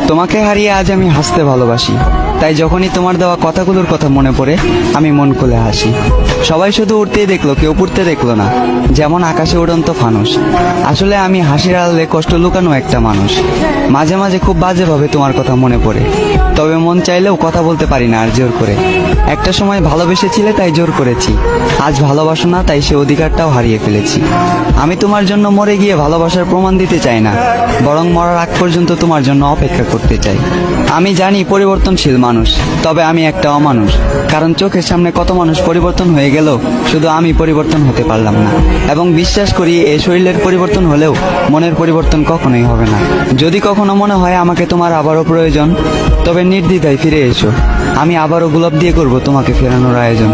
তোমাকে হারিয়ে আজ আমি হাসতে ভালোবাসি, তাই যখনই তোমার দেওয়া কথাগুলোর কথা মনে পড়ে আমি মন খুলে হাসি। সবাই শুধু উড়তেই দেখলো, কেউ পুড়তে দেখলো না, যেমন আকাশে উড়ন্ত ফানুস। আসলে আমি হাসির আড়ালে কষ্ট লুকানো একটা মানুষ। মাঝে মাঝে খুব বাজেভাবে তোমার কথা মনে পড়ে, তবে মন চাইলেও কথা বলতে পারি না আর জোর করে। একটা সময় ভালোবেসেছিলে তাই জোর করেছি, আজ ভালোবাসো না তাই সে অধিকারটাও হারিয়ে ফেলেছি। আমি তোমার জন্য মরে গিয়ে ভালোবাসার প্রমাণ দিতে চাই না, বরং মরার আগ পর্যন্ত তোমার জন্য অপেক্ষা করতে চাই। আমি জানি পরিবর্তনশীল মানুষ, তবে আমি একটা অমানুষ। কারণ চোখের সামনে কত মানুষ পরিবর্তন হয়ে গেল, শুধু আমি পরিবর্তন হতে পারলাম না। এবং বিশ্বাস করি এই শরীরের পরিবর্তন হলেও মনের পরিবর্তন কখনোই হবে না। যদি কখনো মনে হয় আমাকে তোমার আবারও প্রয়োজন, তবে নির্দ্বিধায় ফিরে এসো। আমি আবারও গোলাপ দিয়ে করব তোমাকে ফেরানোর আয়োজন।